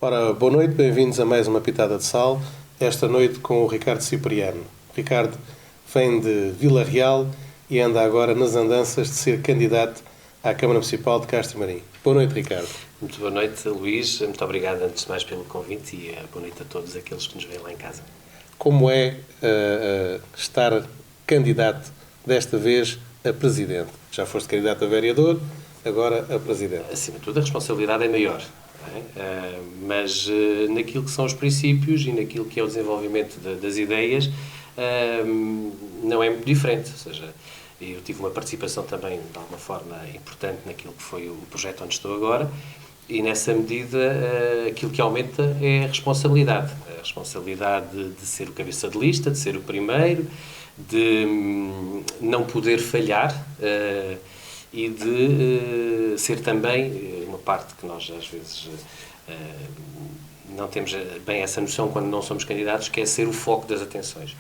Ora, boa noite, bem-vindos a mais uma Pitada de Sal, esta noite com o Ricardo Cipriano. O Ricardo vem de Vila Real e anda agora nas andanças de ser candidato à Câmara Municipal de Castro Marim. Boa noite, Ricardo. Muito boa noite, Luís. Muito obrigado, antes de mais, pelo convite e boa noite a todos aqueles que nos veem lá em casa. Como é estar candidato, desta vez, a presidente? Já foste candidato a vereador, agora a presidente. Acima de tudo, a responsabilidade é maior. Mas naquilo que são os princípios e naquilo que é o desenvolvimento das ideias, não é muito diferente. Ou seja, eu tive uma participação também, de alguma forma, importante naquilo que foi o projeto onde estou agora, e nessa medida aquilo que aumenta é a responsabilidade. A responsabilidade de ser o cabeça de lista, de ser o primeiro, de não poder falhar e de ser também uma parte que nós às vezes não temos bem essa noção quando não somos candidatos, que é ser o foco das atenções.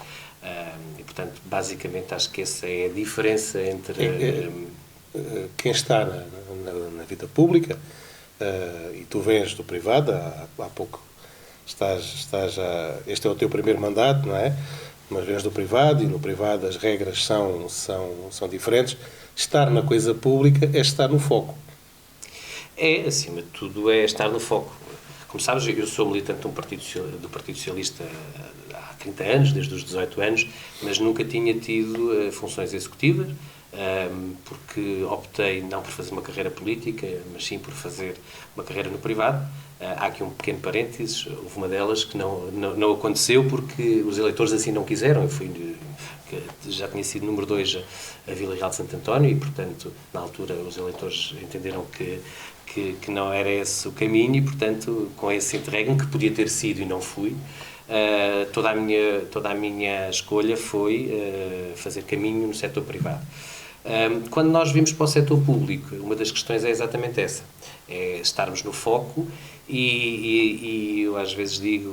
E, portanto, basicamente, acho que essa é a diferença entre... Quem está na vida pública, e tu vens do privado, há pouco este é o teu primeiro mandato, não é? Mas vens do privado, e no privado as regras são diferentes. Estar na coisa pública é estar no foco. É, acima de tudo, é estar no foco. Como sabes, eu sou militante do Partido Socialista há 30 anos, desde os 18 anos, mas nunca tinha tido funções executivas, porque optei não por fazer uma carreira política, mas sim por fazer uma carreira no privado. Há aqui um pequeno parênteses, houve uma delas que não aconteceu porque os eleitores assim não quiseram. Já tinha sido número 2 a Vila Real de Santo António e, portanto, na altura os eleitores entenderam que não era esse o caminho e, portanto, com esse interregno, que podia ter sido e não fui, toda a minha escolha foi fazer caminho no setor privado. Quando nós vimos para o setor público, uma das questões é exatamente essa, é estarmos no foco e eu às vezes digo,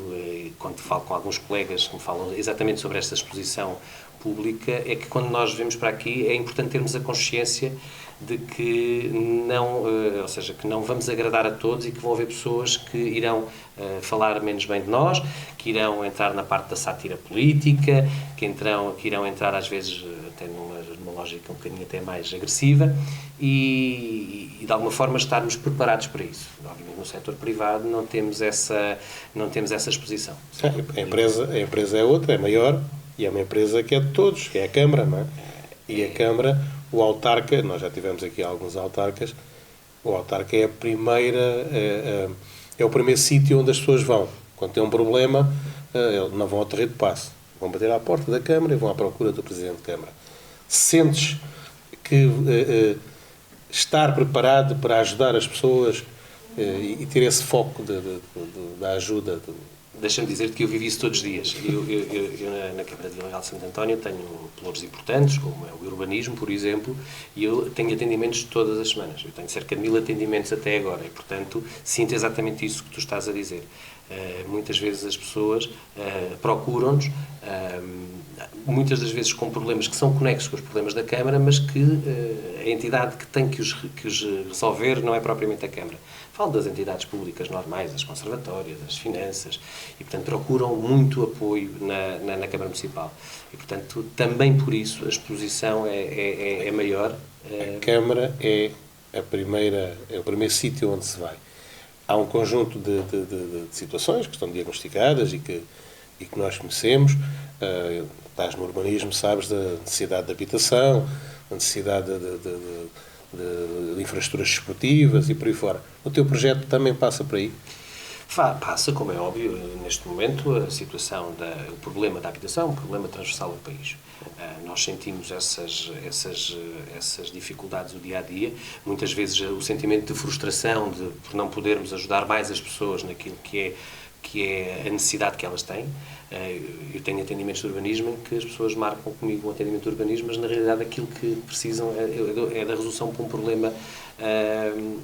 quando falo com alguns colegas que me falam exatamente sobre esta exposição pública, é que quando nós vemos para aqui é importante termos a consciência de que ou seja, que não vamos agradar a todos e que vão haver pessoas que irão falar menos bem de nós, que irão entrar na parte da sátira política, que irão entrar às vezes até numa lógica um bocadinho até mais agressiva e de alguma forma estarmos preparados para isso. Obviamente no setor privado não temos essa exposição. A empresa é outra, é maior, e é uma empresa que é de todos, que é a Câmara, não é? E a Câmara, o autarca, nós já tivemos aqui alguns autarcas, o autarca é é o primeiro sítio onde as pessoas vão. Quando tem um problema, não vão ao terreiro de passe, vão bater à porta da Câmara e vão à procura do Presidente da Câmara. Sentes que estar preparado para ajudar as pessoas e ter esse foco da ajuda... Deixa-me dizer-te que eu vivi isso todos os dias. Eu na Câmara de Vila Real de Santo António tenho pelouros importantes, como é o urbanismo, por exemplo, e eu tenho atendimentos todas as semanas. Eu tenho cerca de 1000 atendimentos até agora e, portanto, sinto exatamente isso que tu estás a dizer. Muitas vezes as pessoas procuram-nos, muitas das vezes com problemas que são conexos com os problemas da Câmara, mas que a entidade que tem que os resolver não é propriamente a Câmara. Falo das entidades públicas normais, das conservatórias, das finanças, e, portanto, procuram muito apoio na Câmara Municipal. E, portanto, também por isso a exposição é maior. A Câmara é o primeiro sítio onde se vai. Há um conjunto de situações que estão diagnosticadas e que nós conhecemos. Estás no urbanismo, sabes da necessidade de habitação, da necessidade de infraestruturas desportivas e por aí fora. O teu projeto também passa por aí? Passa, como é óbvio, neste momento, o problema da habitação é um problema transversal ao país. Nós sentimos essas dificuldades do dia-a-dia, muitas vezes o sentimento de frustração por não podermos ajudar mais as pessoas naquilo que é a necessidade que elas têm. Eu tenho atendimentos de urbanismo em que as pessoas marcam comigo um atendimento de urbanismo, mas na realidade aquilo que precisam é da resolução para um problema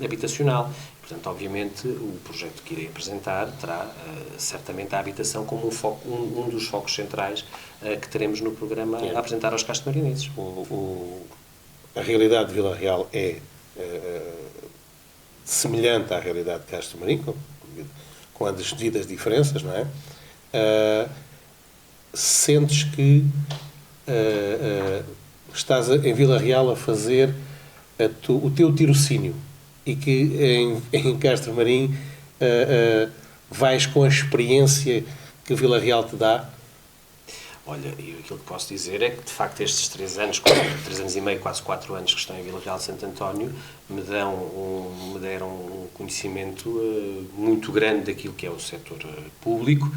habitacional. Portanto, obviamente, o projeto que irei apresentar terá certamente a habitação como um dos focos centrais que teremos no programa a apresentar aos castro-marinenses. A realidade de Vila Real é semelhante à realidade de Castro Marim, com as devidas diferenças, não é? Sentes que estás em Vila Real a fazer o teu tirocínio e que em Castro Marim vais com a experiência que Vila Real te dá? Olha, e aquilo que posso dizer é que, de facto, estes 3 anos, 3 anos e meio, quase 4 anos que estou em Vila Real de Santo António, me deram um conhecimento muito grande daquilo que é o setor público.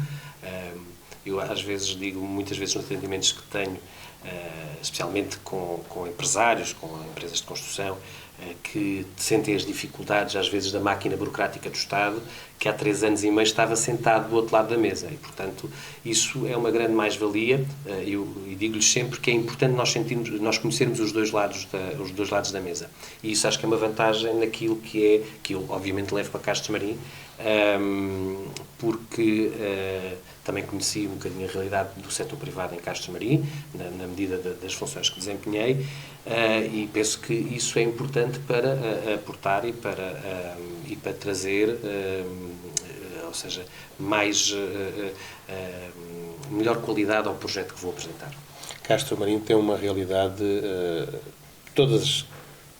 Eu, às vezes, digo, muitas vezes nos atendimentos que tenho, especialmente com empresários, com empresas de construção, que sentem as dificuldades, às vezes, da máquina burocrática do Estado, que há 3 anos e meio estava sentado do outro lado da mesa. E, portanto, isso é uma grande mais-valia. E digo-lhes sempre que é importante nós conhecermos os dois lados da mesa. E isso acho que é uma vantagem naquilo que eu, obviamente, levo para Castro Marim, porque também conheci um bocadinho a realidade do setor privado em Castro Marim, na medida das funções que desempenhei, e penso que isso é importante para aportar e para trazer, ou seja, melhor qualidade ao projeto que vou apresentar. Castro Marim tem uma realidade, todos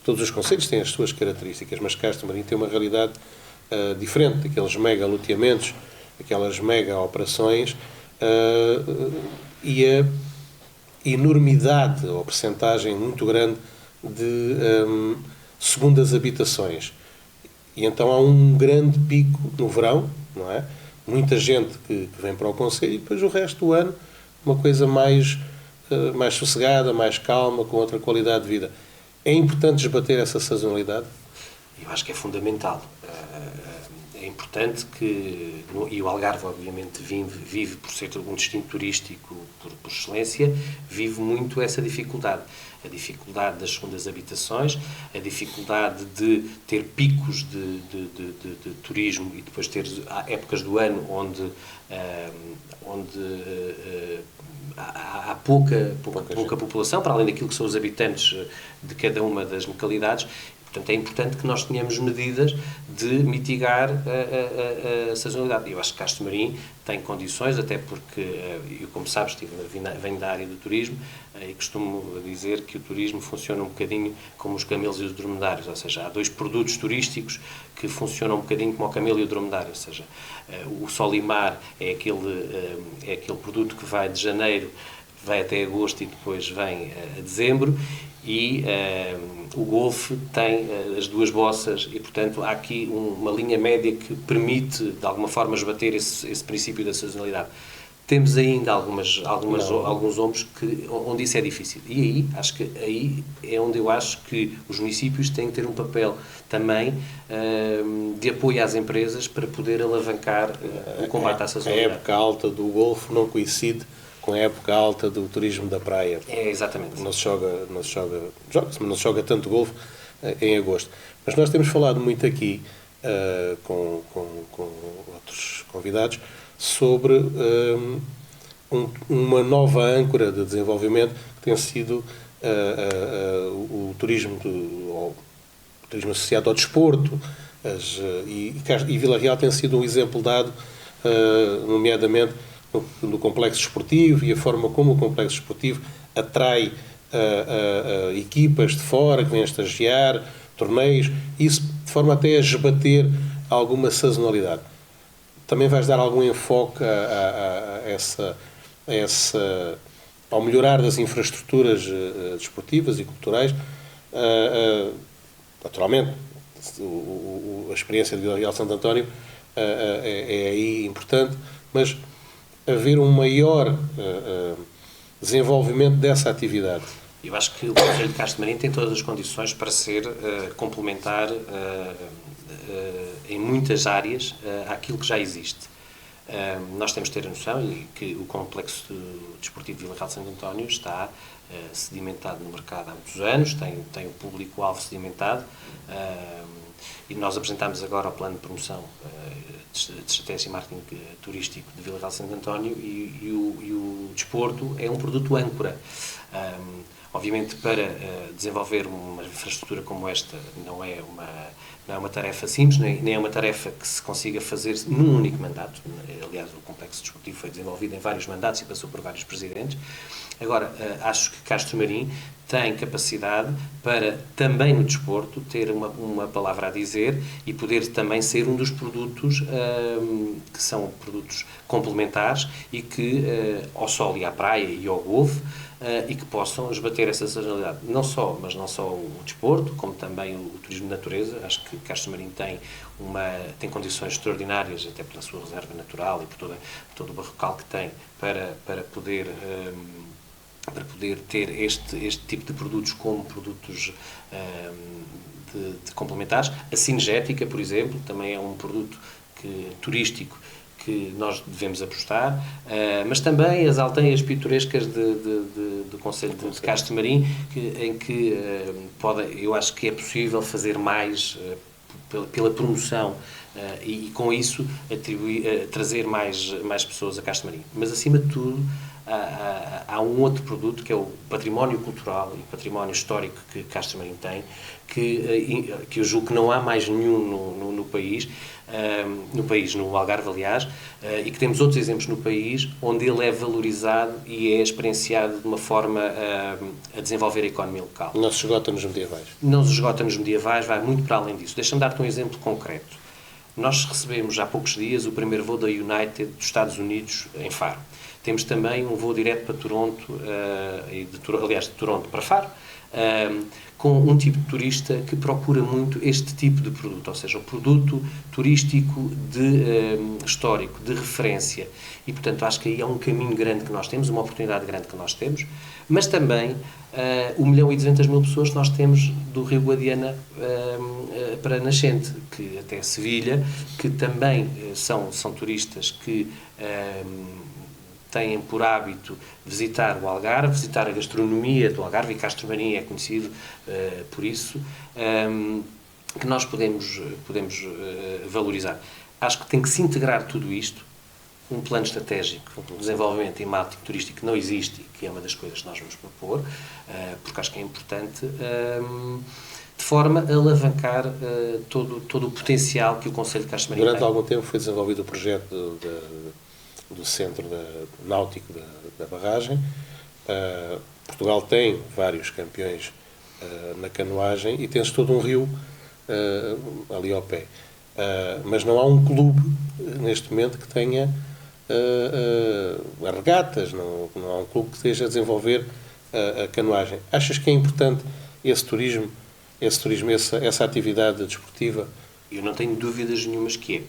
os concelhos têm as suas características, mas Castro Marim tem uma realidade diferente daqueles mega loteamentos, aquelas mega operações, e a enormidade ou percentagem muito grande de segundas habitações. E então há um grande pico no verão, não é? Muita gente que vem para o concelho e depois o resto do ano uma coisa mais sossegada, mais calma, com outra qualidade de vida. É importante esbater essa sazonalidade? Eu acho que é fundamental. É importante que, e o Algarve, obviamente, vive por ser um destino turístico por excelência, vive muito essa dificuldade. A dificuldade das segundas habitações, a dificuldade de ter picos de turismo e depois ter épocas do ano onde há pouca população, para além daquilo que são os habitantes de cada uma das localidades. Portanto, é importante que nós tenhamos medidas de mitigar a sazonalidade. Eu acho que Castro Marim tem condições, até porque, eu, como sabes, venho da área do turismo e costumo dizer que o turismo funciona um bocadinho como os camelos e os dromedários, ou seja, há 2 produtos turísticos que funcionam um bocadinho como o camelo e o dromedário, ou seja, o Sol e Mar é aquele produto que vai de janeiro, vai até agosto e depois vem a dezembro, e o Golfe tem as 2 bossas e, portanto, há aqui uma linha média que permite, de alguma forma, esbater esse princípio da sazonalidade. Temos ainda alguns ombros onde isso é difícil. E aí, acho que aí é onde eu acho que os municípios têm que ter um papel também de apoio às empresas para poder alavancar o combate à sazonalidade. A época alta do Golfo não coincide com a época alta do turismo da praia. É, exatamente. Não se joga tanto golfe em agosto. Mas nós temos falado muito aqui com outros convidados sobre uma nova âncora de desenvolvimento que tem sido o turismo associado ao desporto, e Vila Real tem sido um exemplo dado, nomeadamente no complexo desportivo e a forma como o complexo desportivo atrai equipas de fora que vêm estagiar, torneios, isso de forma até a esbater alguma sazonalidade. Também vais dar algum enfoque ao melhorar das infraestruturas desportivas e culturais. Naturalmente, a experiência de Vila Real de Santo António é aí importante, mas haver um maior desenvolvimento dessa atividade. Eu acho que o Concelho de Castro Marim tem todas as condições para ser complementar em muitas áreas àquilo que já existe. Nós temos de ter a noção que o complexo desportivo de Vila Real de Santo António está sedimentado no mercado há muitos anos, tem o público-alvo sedimentado, e nós apresentámos agora o plano de promoção de estratégia e marketing turístico de Vila Real de Santo António, e o desporto é um produto âncora. Obviamente, para desenvolver uma infraestrutura como esta, Não é uma tarefa simples, nem é uma tarefa que se consiga fazer num único mandato. Aliás, o complexo desportivo foi desenvolvido em vários mandatos e passou por vários presidentes. Agora, acho que Castro Marim tem capacidade para, também no desporto, ter uma palavra a dizer e poder também ser um dos produtos que são produtos complementares e que, ao sol e à praia e ao golfe, e que possam esbater essa sazonalidade. Não só o desporto, como também o turismo de natureza. Acho que Castro Marim tem condições extraordinárias, até pela sua reserva natural e por todo o barrocal que tem, para poder ter este tipo de produtos como produtos de complementares. A cinegética, por exemplo, também é um produto turístico que nós devemos apostar, mas também as alteias pitorescas do Concelho de Castro Marim, em que eu acho que é possível fazer mais pela promoção e com isso trazer mais pessoas a Castro Marim. Mas, acima de tudo, há um outro produto que é o património cultural e património histórico que Castro Marim tem, que eu julgo que não há mais nenhum no país, no Algarve, aliás, e que temos outros exemplos no país onde ele é valorizado e é experienciado de uma forma a desenvolver a economia local. Não se esgota nos medievais. Não se esgota nos medievais, vai muito para além disso. Deixa-me dar-te um exemplo concreto. Nós recebemos há poucos dias o primeiro voo da United dos Estados Unidos em Faro. Temos também um voo direto para Toronto, de Toronto para Faro, com um tipo de turista que procura muito este tipo de produto, ou seja, o produto turístico histórico, de referência. E, portanto, acho que aí é um caminho grande que nós temos, uma oportunidade grande que nós temos, mas também 1.200.000 pessoas que nós temos do Rio Guadiana para Nascente, que até Sevilha, que também são turistas que têm por hábito visitar o Algarve, visitar a gastronomia do Algarve, e Castro Marim é conhecido por isso, que nós podemos valorizar. Acho que tem que se integrar tudo isto, um plano estratégico de desenvolvimento e marketing turístico que não existe e que é uma das coisas que nós vamos propor, porque acho que é importante, de forma a alavancar todo o potencial que o Concelho de Castro Marim tem. Durante algum tempo foi desenvolvido o projeto do centro náutico da barragem. Portugal tem vários campeões na canoagem e tem-se todo um rio ali ao pé. Mas não há um clube, neste momento, que tenha regatas, não há um clube que esteja a desenvolver a canoagem. Achas que é importante esse turismo, essa atividade desportiva? Eu não tenho dúvidas nenhumas que é.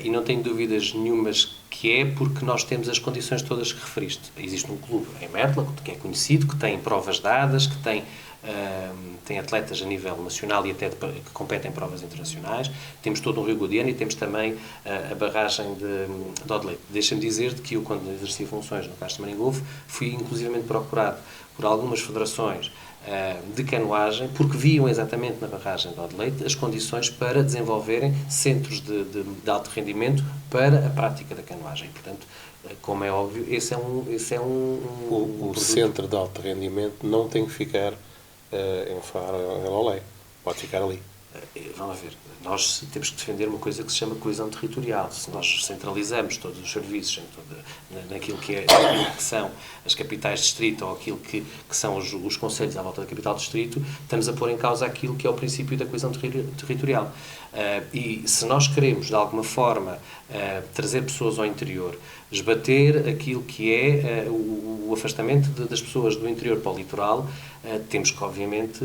E não tenho dúvidas nenhumas que é porque nós temos as condições todas que referiste. Existe um clube em Mértola, que é conhecido, que tem provas dadas, que tem atletas a nível nacional e até que competem em provas internacionais. Temos todo um Rio Guadiana e temos também a barragem de Odelete. Deixa-me dizer-te que eu, quando exerci funções no Castro Marim Golfe, fui inclusivamente procurado por algumas federações de canoagem, porque viam exatamente na barragem de Odelete as condições para desenvolverem centros de alto rendimento para a prática da canoagem. Portanto, como é óbvio, esse é um o centro de alto rendimento não tem que ficar em Faro, em Lolé. Pode ficar ali. Vamos ver. Nós temos que defender uma coisa que se chama coesão territorial. Se nós centralizamos todos os serviços naquilo que são as capitais de distrito ou aquilo que são os concelhos à volta da capital de distrito, estamos a pôr em causa aquilo que é o princípio da coesão territorial. E se nós queremos, de alguma forma, trazer pessoas ao interior, esbater aquilo que é o afastamento das pessoas do interior para o litoral, temos que, obviamente,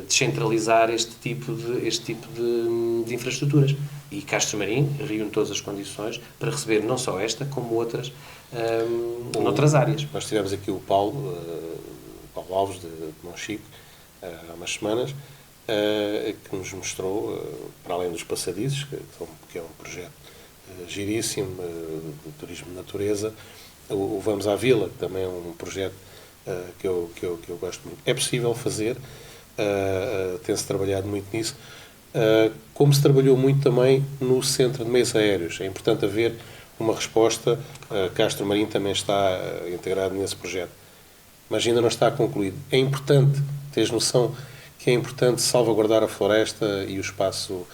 descentralizar este tipo de infraestruturas. E Castro Marim reúne todas as condições para receber não só esta, como outras noutras áreas. Nós tivemos aqui o Paulo Alves, de Monchique, há umas semanas, que nos mostrou, para além dos passadizes, que é um projeto giríssimo, de turismo de natureza, o Vamos à Vila, que também é um projeto que eu gosto muito. É possível fazer, tem-se trabalhado muito nisso, como se trabalhou muito também no centro de meios aéreos. É importante haver uma resposta. Castro Marim também está integrado nesse projeto, mas ainda não está concluído. É importante teres noção que é importante salvaguardar a floresta e o espaço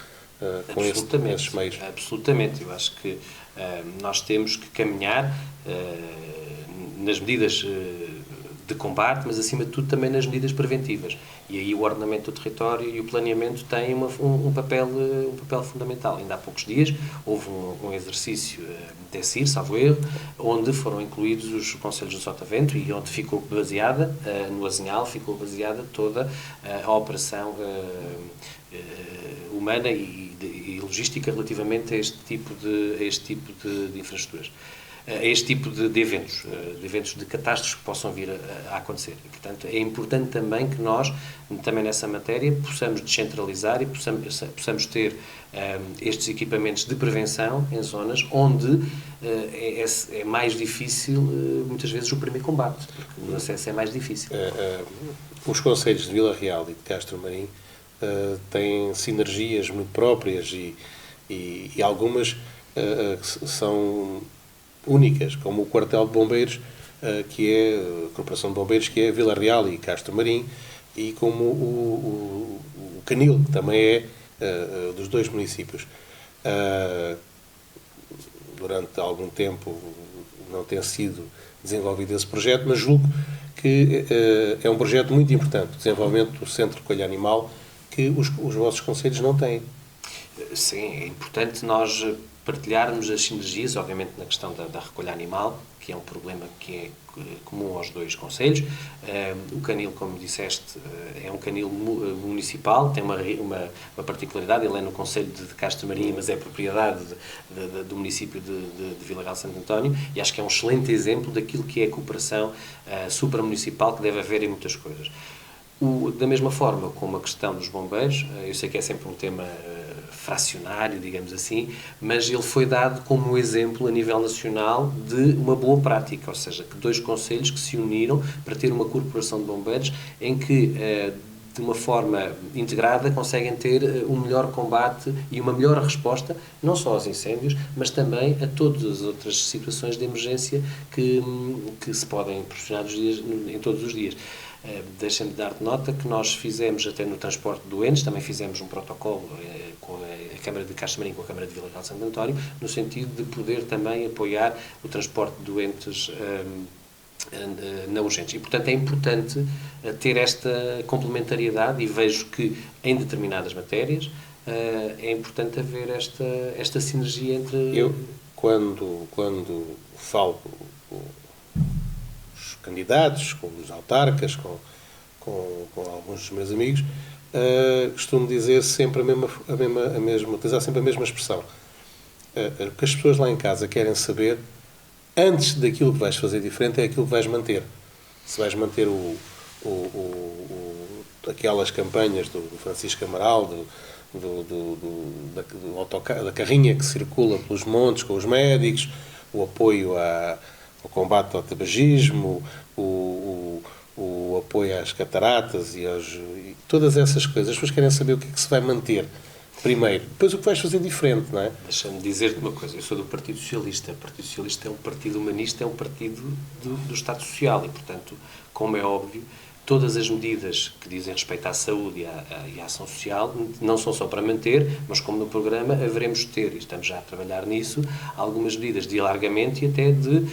com esses meios. Absolutamente. Eu acho que nós temos que caminhar nas medidas de combate, mas acima de tudo também nas medidas preventivas. E aí o ordenamento do território e o planeamento têm um papel fundamental. Ainda há poucos dias houve um exercício de CIR, salvo erro, onde foram incluídos os concelhos do Sotavento e onde ficou baseada, no Azinhal, ficou baseada toda a operação humana e logística relativamente a este tipo de infraestruturas, a este tipo de eventos de catástrofes que possam vir a acontecer. E, portanto, é importante também que nós, também nessa matéria, possamos descentralizar e possamos ter estes equipamentos de prevenção em zonas onde é mais difícil, muitas vezes, o primeiro combate, porque o acesso é mais difícil. Os concelhos de Vila Real e de Castro Marim têm sinergias muito próprias e algumas que são únicas, como o quartel de bombeiros, que é a Corporação de Bombeiros, que é Vila Real e Castro Marim, e como o Canil, que também é dos dois municípios. Durante algum tempo não tem sido desenvolvido esse projeto, mas julgo que é um projeto muito importante, o desenvolvimento do Centro de Recolha Animal, que os vossos concelhos não têm. Sim, é importante nós partilharmos as sinergias, obviamente na questão da recolha animal, que é um problema que é comum aos dois concelhos. O canil, como disseste, é um canil municipal, tem uma particularidade, ele é no concelho de Castro Marim, mas é propriedade do município de Vila Real de Santo António, e acho que é um excelente exemplo daquilo que é a cooperação supramunicipal que deve haver em muitas coisas. Da mesma forma como a questão dos bombeiros, eu sei que é sempre um tema fracionário, digamos assim, mas ele foi dado como exemplo a nível nacional de uma boa prática, ou seja, que dois concelhos que se uniram para ter uma corporação de bombeiros em que, de uma forma integrada, conseguem ter um melhor combate e uma melhor resposta, não só aos incêndios, mas também a todas as outras situações de emergência que se podem proporcionar em todos os dias. Deixem-me dar-te nota que nós fizemos, até no transporte de doentes, também fizemos um protocolo com a Câmara de Castro Marim, com a Câmara de Vila Real de Santo António, no sentido de poder também apoiar o transporte de doentes na urgência. E, portanto, é importante ter esta complementariedade, e vejo que em determinadas matérias é importante haver esta sinergia entre... Eu, quando falo candidatos, com os autarcas, com alguns dos meus amigos, costumo dizer sempre utilizar sempre a mesma expressão. O que as pessoas lá em casa querem saber, antes daquilo que vais fazer diferente, é aquilo que vais manter. Se vais manter aquelas campanhas do Francisco Amaral, da carrinha que circula pelos montes com os médicos, o apoio ao combate ao tabagismo, o apoio às cataratas e todas essas coisas. As pessoas querem saber o que é que se vai manter primeiro. Depois o que vais fazer diferente, não é? Deixa-me dizer-te uma coisa. Eu sou do Partido Socialista. O Partido Socialista é um partido humanista, é um partido do Estado Social e, portanto, como é óbvio, todas as medidas que dizem respeito à saúde e à ação social não são só para manter, mas como no programa haveremos de ter, e estamos já a trabalhar nisso, algumas medidas de alargamento e até de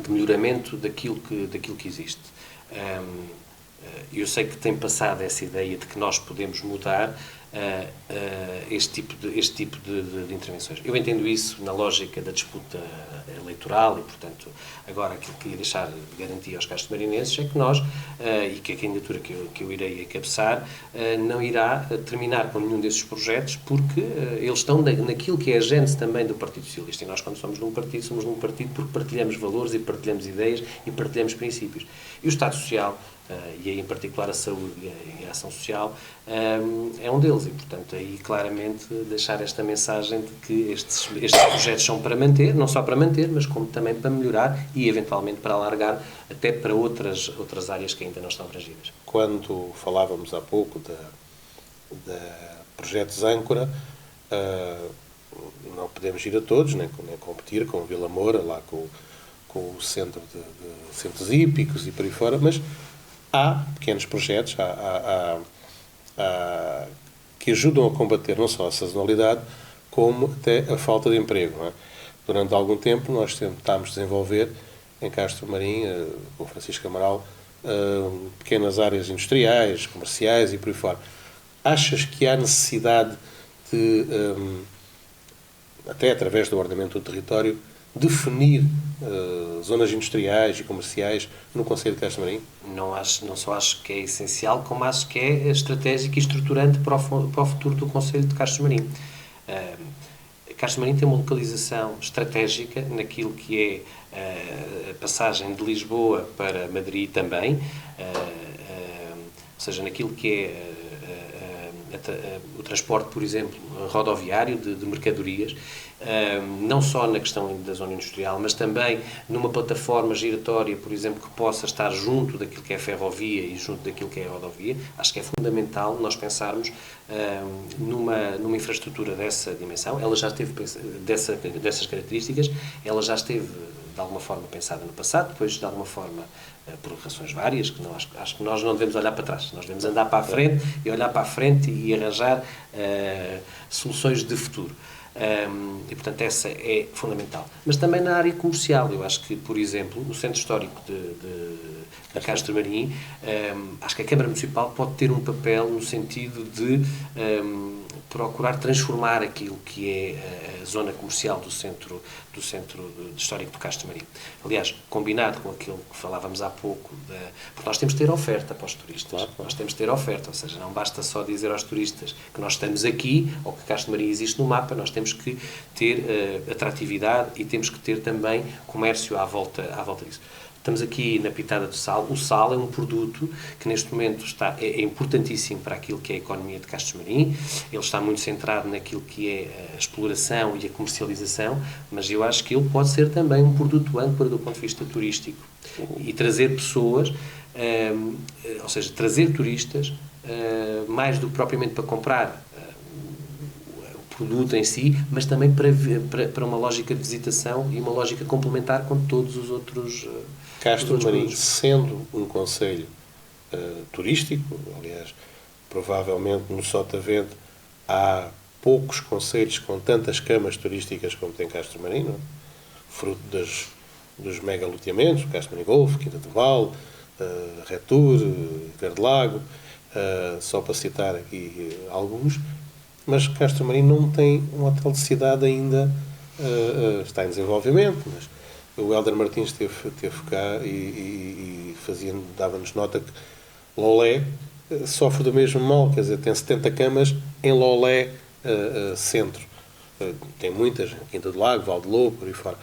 melhoramento daquilo que existe. Eu sei que tem passado essa ideia de que nós podemos mudar este tipo de intervenções. Eu entendo isso na lógica da disputa eleitoral e, portanto, agora aquilo que ia deixar de garantia aos castromarinenses é que nós, e que a candidatura que eu irei encabeçar, não irá terminar com nenhum desses projetos, porque eles estão naquilo que é a gênese também do Partido Socialista. E nós, quando somos num partido porque partilhamos valores e partilhamos ideias e partilhamos princípios. E o Estado Social, e aí em particular a saúde e a ação social, é um deles, e portanto aí claramente deixar esta mensagem de que estes projetos são para manter, não só para manter, mas como também para melhorar e eventualmente para alargar até para outras áreas que ainda não estão abrangidas. Quando falávamos há pouco da projetos âncora, não podemos ir a todos, nem competir com Vila Moura, lá com o centro de centros hípicos e por aí fora, mas há pequenos projetos que ajudam a combater não só a sazonalidade, como até a falta de emprego. Não é? Durante algum tempo nós tentámos desenvolver em Castro Marim, com Francisco Amaral, pequenas áreas industriais, comerciais e por aí fora. Achas que há necessidade de, até através do ordenamento do território, definir zonas industriais e comerciais no Concelho de Castro Marim? Não só acho que é essencial, como acho que é estratégico e estruturante para o futuro do Concelho de Castro Marim. Castro Marim tem uma localização estratégica naquilo que é a passagem de Lisboa para Madrid também, ou seja, naquilo que é o transporte, por exemplo, rodoviário de mercadorias, não só na questão da zona industrial, mas também numa plataforma giratória, por exemplo, que possa estar junto daquilo que é a ferrovia e junto daquilo que é a rodovia. Acho que é fundamental nós pensarmos numa infraestrutura dessa dimensão. Ela já esteve dessas características, ela já esteve de alguma forma pensada no passado, depois de alguma forma por razões várias, que acho que nós não devemos olhar para trás, nós devemos andar para a frente e olhar para a frente e arranjar soluções de futuro. E, portanto, essa é fundamental. Mas também na área comercial, eu acho que, por exemplo, no Centro Histórico de Castro Marim, acho que a Câmara Municipal pode ter um papel no sentido de procurar transformar aquilo que é a zona comercial do centro histórico do Castro Marim. Aliás, combinado com aquilo que falávamos há pouco, porque nós temos de ter oferta para os turistas. Claro. Nós temos de ter oferta, ou seja, não basta só dizer aos turistas que nós estamos aqui ou que Castro Marim existe no mapa, nós temos que ter atratividade e temos que ter também comércio à volta disso. Estamos aqui na Pitada do Sal. O sal é um produto que neste momento é importantíssimo para aquilo que é a economia de Castro Marim. Ele está muito centrado naquilo que é a exploração e a comercialização, mas eu acho que ele pode ser também um produto âncora do ponto de vista turístico e trazer pessoas, ou seja, trazer turistas, mais do que propriamente para comprar o produto em si, mas também para uma lógica de visitação e uma lógica complementar com todos os outros Castro Marim, sendo um concelho turístico, aliás, provavelmente no Sotavento há poucos concelhos com tantas camas turísticas como tem Castro Marim, não? Fruto dos megaloteamentos, Castro Marim Golf, Quinta do Val, Retur, Verde Lago, só para citar aqui alguns, mas Castro Marim não tem um hotel de cidade ainda, está em desenvolvimento, mas o Hélder Martins esteve cá e dava-nos nota que Lolé sofre do mesmo mal, quer dizer, tem 70 camas em Lolé centro. Tem muitas, Quinta do Lago, Val de Lobo, por aí fora.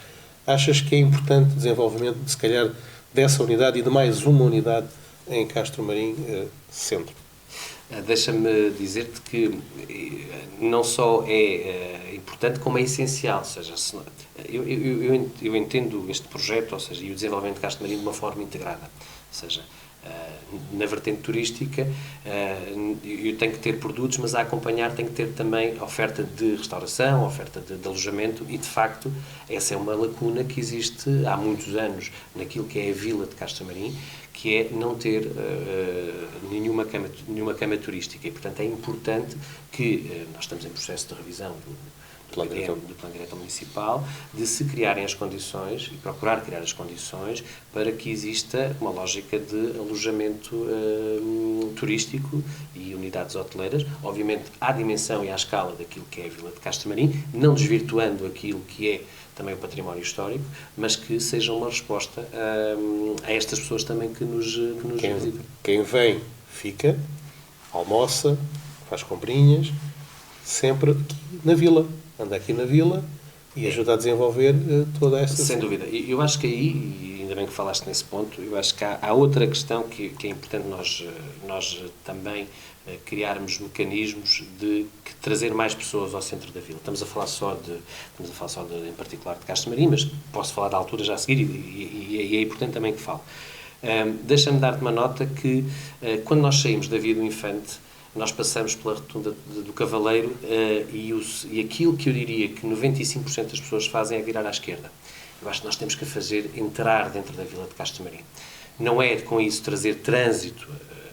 Achas que é importante o desenvolvimento, se calhar, dessa unidade e de mais uma unidade em Castro Marim centro? Deixa-me dizer-te que não só é importante, como é essencial. Ou seja, eu entendo este projeto, ou seja, e o desenvolvimento de Castro Marim de uma forma integrada. Ou seja, na vertente turística, eu tenho que ter produtos, mas a acompanhar tenho que ter também oferta de restauração, oferta de alojamento e, de facto, essa é uma lacuna que existe há muitos anos naquilo que é a vila de Castro Marim, que é não ter nenhuma cama turística. E, portanto, é importante que nós estamos em processo de revisão do Plano Diretor Municipal, de se criarem as condições e procurar criar as condições para que exista uma lógica de alojamento turístico e unidades hoteleiras, obviamente à dimensão e à escala daquilo que é a Vila de Castro Marim, não desvirtuando aquilo que é também o património histórico, mas que seja uma resposta a estas pessoas também que nos visitam. Quem vem, fica, almoça, faz comprinhas, sempre aqui na vila. Anda aqui na vila e ajuda a desenvolver toda esta... Sem dúvida. Eu acho que aí, e ainda bem que falaste nesse ponto, eu acho que há outra questão que é importante nós também criarmos mecanismos de trazer mais pessoas ao centro da vila. Estamos a falar só em particular de Castro Marim, mas posso falar da altura já a seguir e é importante também que falo. Deixa-me dar-te uma nota que quando nós saímos da Via do Infante, nós passamos pela rotunda do Cavaleiro e aquilo que eu diria que 95% das pessoas fazem é virar à esquerda. Eu acho que nós temos que fazer entrar dentro da vila de Castro Marim. não é com isso trazer trânsito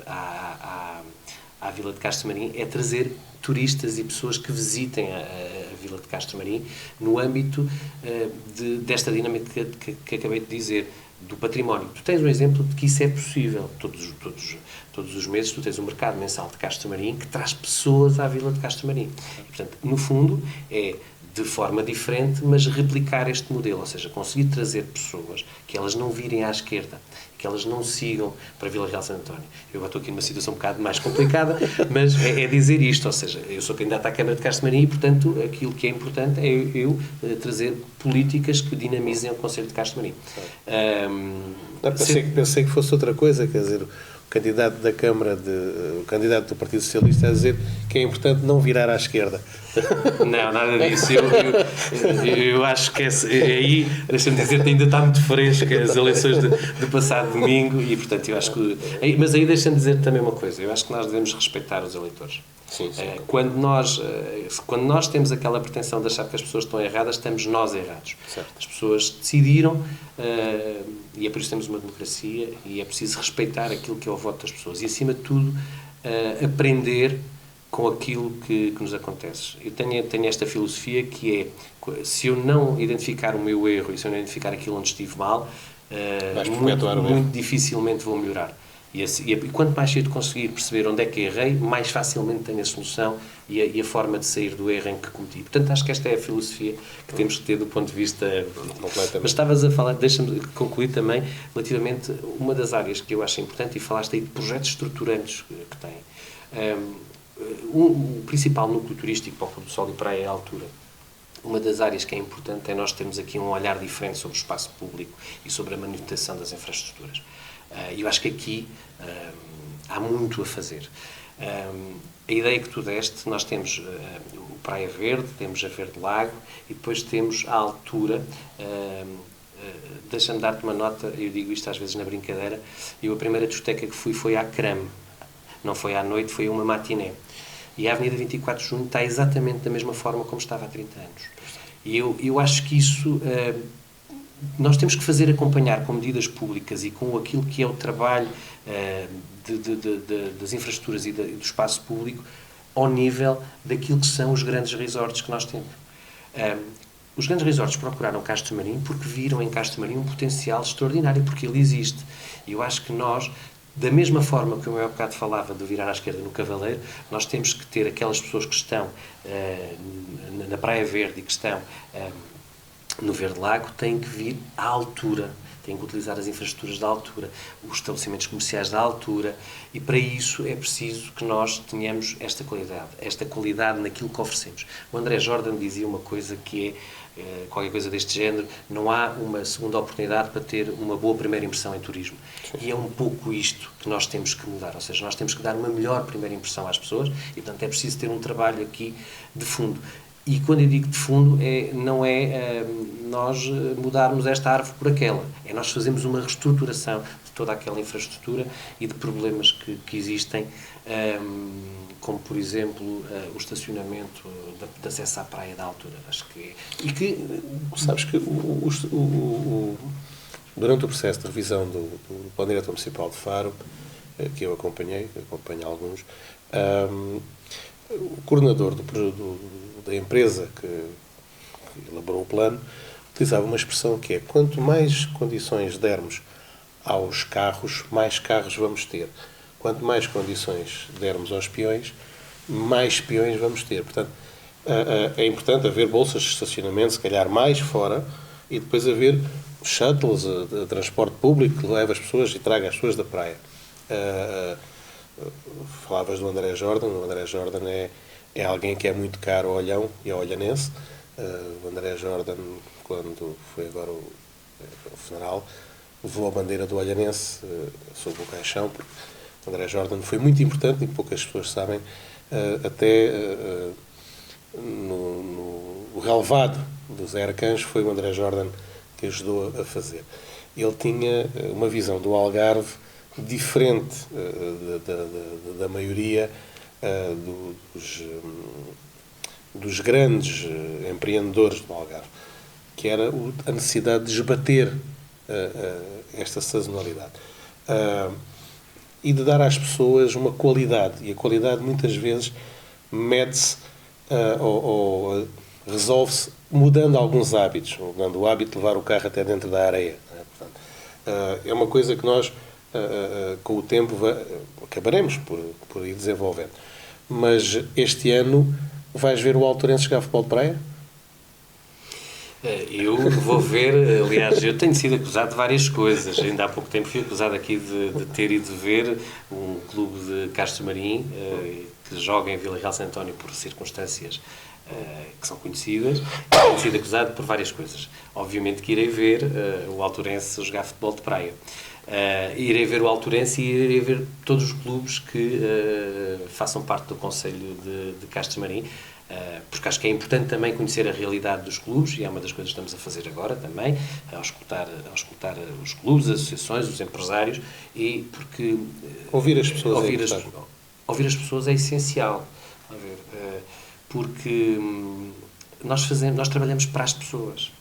à Vila de Castro Marim, é trazer turistas e pessoas que visitem a Vila de Castro Marim no âmbito desta dinâmica que acabei de dizer, do património. Tu tens um exemplo de que isso é possível. Todos os meses tu tens um mercado mensal de Castro Marim que traz pessoas à Vila de Castro Marim. E, portanto, no fundo, é de forma diferente, mas replicar este modelo, ou seja, conseguir trazer pessoas que elas não virem à esquerda, que elas não sigam para Vila Real de Santo António. Eu agora estou aqui numa situação um bocado mais complicada, mas é dizer isto, ou seja, eu sou candidato à Câmara de Castro Marim e, portanto, aquilo que é importante é eu trazer políticas que dinamizem o Concelho de Castro Marim. Pensei que fosse outra coisa, quer dizer, o candidato da Câmara, o candidato do Partido Socialista a dizer que é importante não virar à esquerda. Não, nada disso. Eu acho que aí, deixa-me dizer, ainda está muito fresca as eleições do passado domingo e, portanto, eu acho que... Mas aí deixa-me dizer também uma coisa. Eu acho que nós devemos respeitar os eleitores. Sim. Quando nós temos aquela pretensão de achar que as pessoas estão erradas, estamos nós errados. Certo. As pessoas decidiram e é por isso que temos uma democracia e é preciso respeitar aquilo que é o voto das pessoas e, acima de tudo, aprender com aquilo que nos acontece. Eu tenho esta filosofia que é, se eu não identificar o meu erro e se eu não identificar aquilo onde estive mal, muito dificilmente vou melhorar. E quanto mais cedo conseguir perceber onde é que errei, mais facilmente tenho a solução e a forma de sair do erro em que cometi. Portanto, acho que esta é a filosofia que temos que ter do ponto de vista... Mas estavas a falar, deixa-me concluir também, relativamente uma das áreas que eu acho importante, e falaste aí de projetos estruturantes que têm. O principal núcleo turístico para o Pôr do Sol e Praia é a altura. Uma das áreas que é importante é nós termos aqui um olhar diferente sobre o espaço público e sobre a manutenção das infraestruturas. Eu acho que aqui há muito a fazer. A ideia que tu deste, nós temos o Praia Verde, temos a Verde Lago e depois temos a altura. Deixa-me dar-te uma nota, eu digo isto às vezes na brincadeira, a primeira discoteca que fui foi à Crame. Não foi à noite, foi uma matiné. E a Avenida 24 de Junho está exatamente da mesma forma como estava há 30 anos. E eu acho que isso... nós temos que fazer acompanhar com medidas públicas e com aquilo que é o trabalho das infraestruturas e do espaço público ao nível daquilo que são os grandes resorts que nós temos. Os grandes resorts procuraram Castro Marim porque viram em Castro Marim um potencial extraordinário, porque ele existe. E eu acho que nós, da mesma forma que eu há bocado falava de virar à esquerda no Cavaleiro, nós temos que ter aquelas pessoas que estão na Praia Verde e que estão no Verde Lago, têm que vir à altura, têm que utilizar as infraestruturas da altura, os estabelecimentos comerciais da altura, e para isso é preciso que nós tenhamos esta qualidade naquilo que oferecemos. O André Jordan dizia uma coisa que é qualquer coisa deste género: não há uma segunda oportunidade para ter uma boa primeira impressão em turismo. Sim. E é um pouco isto que nós temos que mudar, ou seja, nós temos que dar uma melhor primeira impressão às pessoas e, portanto, é preciso ter um trabalho aqui de fundo. E quando eu digo de fundo, não é nós mudarmos esta árvore por aquela, é nós fazermos uma reestruturação de toda aquela infraestrutura e de problemas que existem, como, por exemplo, o estacionamento de acesso à praia da altura. Acho que sabes que durante o processo de revisão do Plano Diretor Municipal de Faro, que eu acompanho alguns, o coordenador da empresa que elaborou o plano utilizava uma expressão que é: quanto mais condições dermos aos carros, mais carros vamos ter. Quanto mais condições dermos aos peões, mais peões vamos ter. Portanto, é importante haver bolsas de estacionamento, se calhar mais fora, e depois haver shuttles de transporte público que leve as pessoas e traga as pessoas da praia. Falavas do André Jordan. O André Jordan é alguém que é muito caro ao Olhão e ao olhanense. O André Jordan, quando foi agora o funeral, levou a bandeira do olhanense sob o caixão, porque o André Jordan foi muito importante, e poucas pessoas sabem, até no relevado do Zé Arcanjo foi o André Jordan que ajudou a fazer. Ele tinha uma visão do Algarve diferente da maioria dos grandes empreendedores do Algarve, que era a necessidade de esbater esta sazonalidade. e de dar às pessoas uma qualidade. E a qualidade muitas vezes mede-se ou resolve-se mudando alguns hábitos, mudando o hábito de levar o carro até dentro da areia. Não é? Portanto, é uma coisa que nós, com o tempo, acabaremos por ir desenvolvendo. Mas este ano vais ver o Altorense jogar futebol de praia? Eu vou ver, aliás, eu tenho sido acusado de várias coisas. Ainda há pouco tempo fui acusado aqui de ter ido ver um clube de Castro Marim que joga em Vila Real de Santo António por circunstâncias que são conhecidas. Tenho sido acusado por várias coisas. Obviamente que irei ver o Altorense jogar futebol de praia. Irei ver o Altorense e irei ver todos os clubes que façam parte do Conselho de Castro Marim, porque acho que é importante também conhecer a realidade dos clubes, e é uma das coisas que estamos a fazer agora também, ao escutar os clubes, as associações, os empresários, e porque ouvir as pessoas ouvir as pessoas é essencial, porque nós trabalhamos para as pessoas.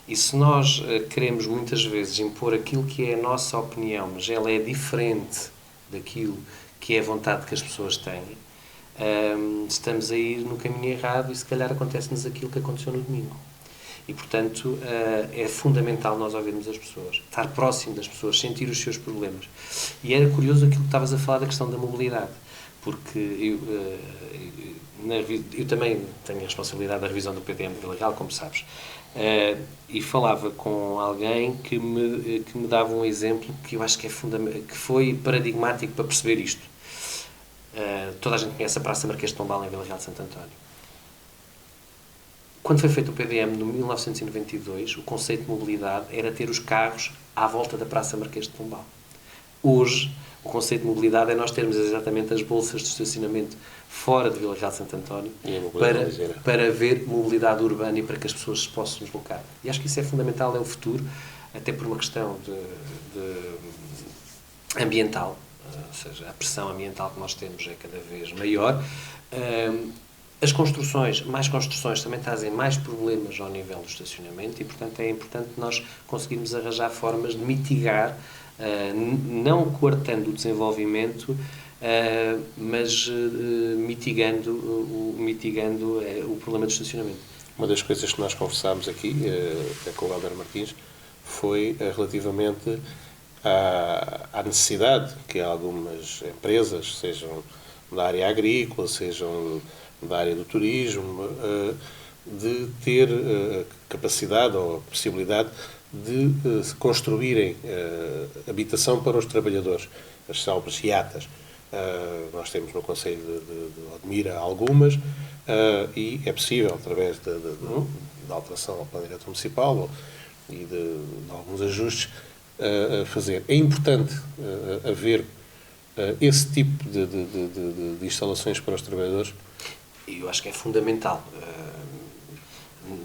E se nós queremos muitas vezes impor aquilo que é a nossa opinião, mas ela é diferente daquilo que é a vontade que as pessoas têm, estamos a ir no caminho errado e se calhar acontece-nos aquilo que aconteceu no domingo. E, portanto, é fundamental nós ouvirmos as pessoas, estar próximo das pessoas, sentir os seus problemas. E era curioso aquilo que estavas a falar da questão da mobilidade, porque eu também tenho a responsabilidade da revisão do PDM de Vila Real, como sabes, e falava com alguém que me dava um exemplo que eu acho que que foi paradigmático para perceber isto. Toda a gente conhece a Praça Marquês de Pombal em Vila Real de Santo António. Quando foi feito o PDM, no 1992, o conceito de mobilidade era ter os carros à volta da Praça Marquês de Pombal. Hoje, o conceito de mobilidade é nós termos exatamente as bolsas de estacionamento fora de Vila Real de Santo António para haver mobilidade urbana e para que as pessoas se possam deslocar. E acho que isso é fundamental, é o futuro, até por uma questão de ambiental, ou seja, a pressão ambiental que nós temos é cada vez maior. As construções, mais construções, também trazem mais problemas ao nível do estacionamento e, portanto, é importante nós conseguirmos arranjar formas de mitigar, não coartando o desenvolvimento, mas mitigando o problema do estacionamento. Uma das coisas que nós conversámos aqui, até com o Helder Martins, foi relativamente à necessidade que algumas empresas, sejam da área agrícola, sejam da área do turismo, de ter capacidade ou possibilidade de construírem habitação para os trabalhadores, as chamadas IATAs. Nós temos no Conselho de Odmira algumas, e é possível, através da alteração ao plano diretor municipal e de alguns ajustes, fazer. É importante haver esse tipo de instalações para os trabalhadores. Eu acho que é fundamental.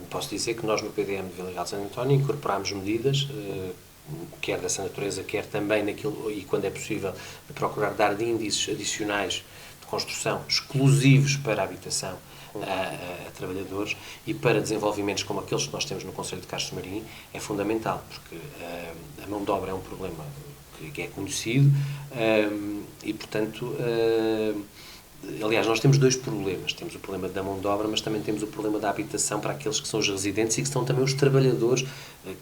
Posso dizer que nós no PDM de Vila Real de Santo António incorporámos medidas, quer dessa natureza, quer também naquilo, e quando é possível, de procurar dar de índices adicionais de construção exclusivos para a habitação a trabalhadores e para desenvolvimentos como aqueles que nós temos no Conselho de Castro Marim, é fundamental, porque a mão de obra é um problema que é conhecido e, portanto, aliás, nós temos dois problemas. Temos o problema da mão de obra, mas também temos o problema da habitação para aqueles que são os residentes e que são também os trabalhadores,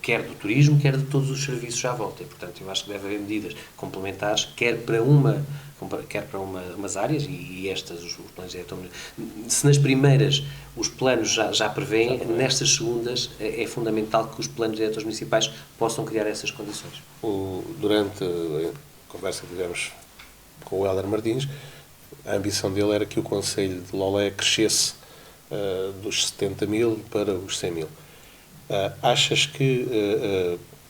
quer do turismo, quer de todos os serviços à volta. E, portanto, eu acho que deve haver medidas complementares, quer para umas áreas, e estas, os planos diretores. Se nas primeiras os planos já prevêem, nestas segundas é fundamental que os planos diretores municipais possam criar essas condições. Durante a conversa que tivemos com o Helder Martins, a ambição dele era que o Conselho de Lolé crescesse dos 70 mil para os 100 mil. Achas que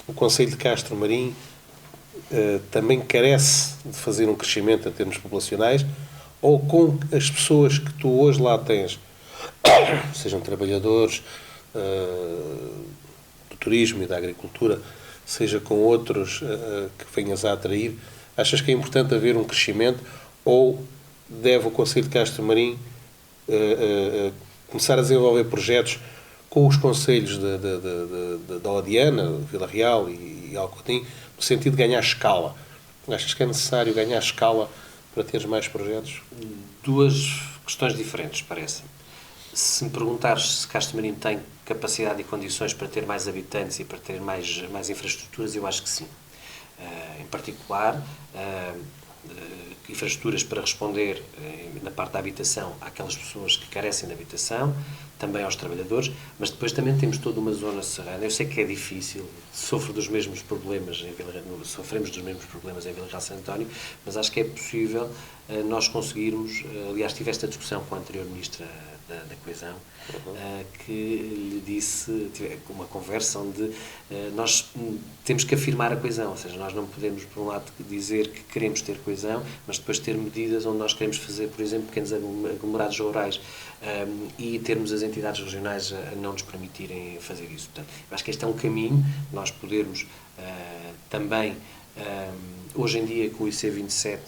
o Conselho de Castro Marim também carece de fazer um crescimento em termos populacionais, ou com as pessoas que tu hoje lá tens, sejam trabalhadores do turismo e da agricultura, seja com outros que venhas a atrair, achas que é importante haver um crescimento, ou deve o Conselho de Castro Marim começar a desenvolver projetos com os concelhos da Odiana, Vila Real e Alcotim, no sentido de ganhar escala, Achas que é necessário ganhar escala para teres mais projetos? Duas questões diferentes, parece-me. Se me perguntares se Castro Marinho tem capacidade e condições para ter mais habitantes e para ter mais infraestruturas, eu acho que sim. Em particular, infraestruturas para responder na parte da habitação àquelas pessoas que carecem de habitação, também aos trabalhadores, mas depois também temos toda uma zona serrana. Eu sei que é difícil, sofremos dos mesmos problemas em Vila Real de Santo António, mas acho que é possível nós conseguirmos, aliás, tive esta discussão com a anterior Ministra da Coesão, que lhe disse, uma conversa onde nós temos que afirmar a coesão, ou seja, nós não podemos, por um lado, dizer que queremos ter coesão, mas depois ter medidas onde nós queremos fazer, por exemplo, pequenos aglomerados rurais e termos as entidades regionais a não nos permitirem fazer isso. Portanto, eu acho que este é um caminho, nós podermos também, hoje em dia, com o IC27,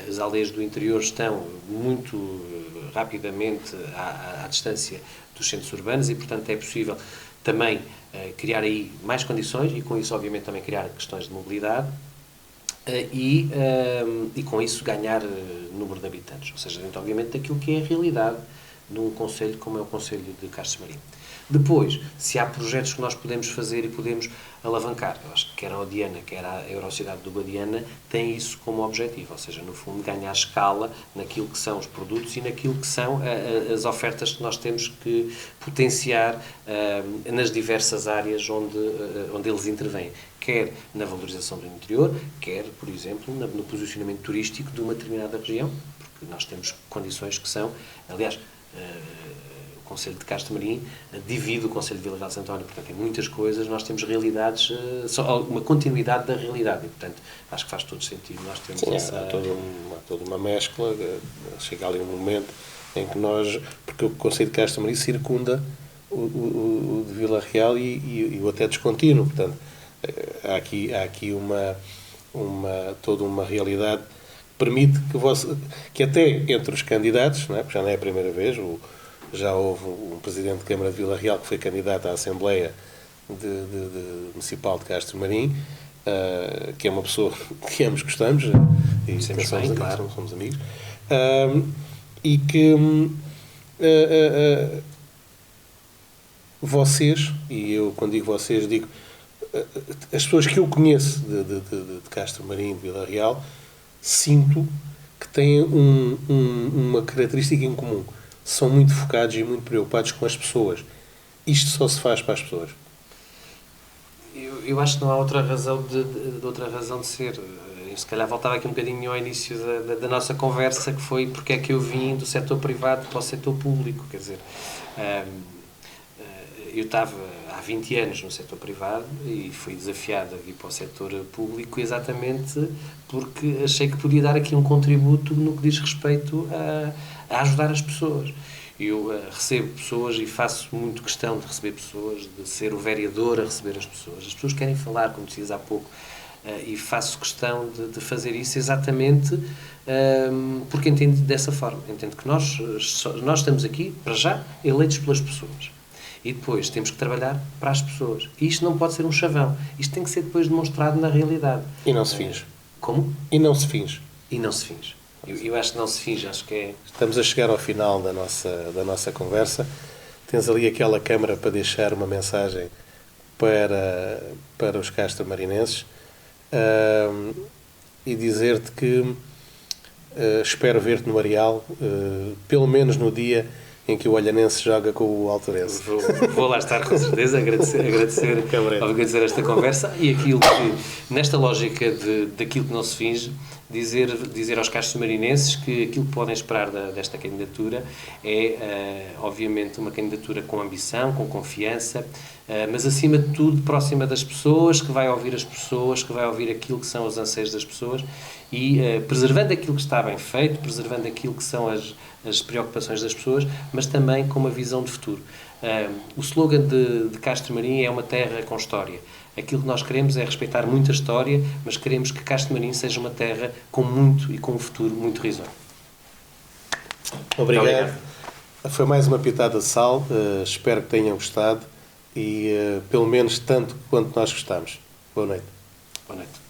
as aldeias do interior estão muito rapidamente à distância dos centros urbanos e, portanto, é possível também criar aí mais condições e, com isso, obviamente, também criar questões de mobilidade e com isso, ganhar número de habitantes. Ou seja, dentro, obviamente, daquilo que é a realidade num concelho como é o Concelho de Castro Marinho. Depois, se há projetos que nós podemos fazer e podemos alavancar, eu acho que quer a Odiana, quer a Eurocidade do Guadiana, tem isso como objetivo, ou seja, no fundo, ganhar escala naquilo que são os produtos e naquilo que são as ofertas que nós temos que potenciar nas diversas áreas onde eles intervêm, quer na valorização do interior, quer, por exemplo, no posicionamento turístico de uma determinada região, porque nós temos condições que são, aliás, o Concelho de Castro Marinho divide o Concelho de Vila Real de Santo António, portanto, em muitas coisas nós temos realidades, uma continuidade da realidade, e, portanto, acho que faz todo sentido nós termos essa... Há toda uma mescla, chega ali um momento em que nós, porque o Concelho de Castro Marinho circunda o de Vila Real e o até descontínuo, portanto, há aqui toda uma realidade que permite que até entre os candidatos, não é? Porque já não é a primeira vez, já houve um presidente de Câmara de Vila Real que foi candidato à Assembleia Municipal de Castro Marinho, que é uma pessoa que ambos gostamos e somos amigos, e que vocês, e eu quando digo vocês digo as pessoas que eu conheço de Castro Marinho, de Vila Real, sinto que têm uma característica em comum. São muito focados e muito preocupados com as pessoas. Isto só se faz para as pessoas. Eu acho que não há outra razão de ser. Eu, se calhar, voltava aqui um bocadinho ao início da nossa conversa, que foi porque é que eu vim do setor privado para o setor público. Quer dizer, eu estava há 20 anos no setor privado e fui desafiado a vir para o setor público exatamente porque achei que podia dar aqui um contributo no que diz respeito a ajudar as pessoas. Eu recebo pessoas e faço muito questão de receber pessoas, de ser o vereador a receber as pessoas. As pessoas querem falar, como dizias há pouco, e faço questão de fazer isso exatamente porque entendo dessa forma. Entendo que nós estamos aqui, para já, eleitos pelas pessoas. E depois temos que trabalhar para as pessoas. E isto não pode ser um chavão. Isto tem que ser depois demonstrado na realidade. E não se finge. Como? E não se finge. E não se finge. Eu acho que não se finge, acho que é... Estamos a chegar ao final da nossa conversa. Tens ali aquela câmara para deixar uma mensagem para os castromarinenses e dizer-te que espero ver-te no Areal, pelo menos no dia em que o Olhanense joga com o Altorense. Vou lá estar, com certeza, agradecer esta conversa e aquilo que, nesta lógica daquilo que não se finge, dizer aos castromarinenses que aquilo que podem esperar desta candidatura é, obviamente, uma candidatura com ambição, com confiança, mas, acima de tudo, próxima das pessoas, que vai ouvir as pessoas, que vai ouvir aquilo que são os anseios das pessoas e preservando aquilo que está bem feito, preservando aquilo que são as preocupações das pessoas, mas também com uma visão de futuro. O slogan de Castro Marinho é uma terra com história. Aquilo que nós queremos é respeitar muito a história, mas queremos que Castro Marinho seja uma terra com muito e com um futuro muito risonho. Obrigado. Foi mais uma pitada de sal. Espero que tenham gostado e pelo menos tanto quanto nós gostamos. Boa noite. Boa noite.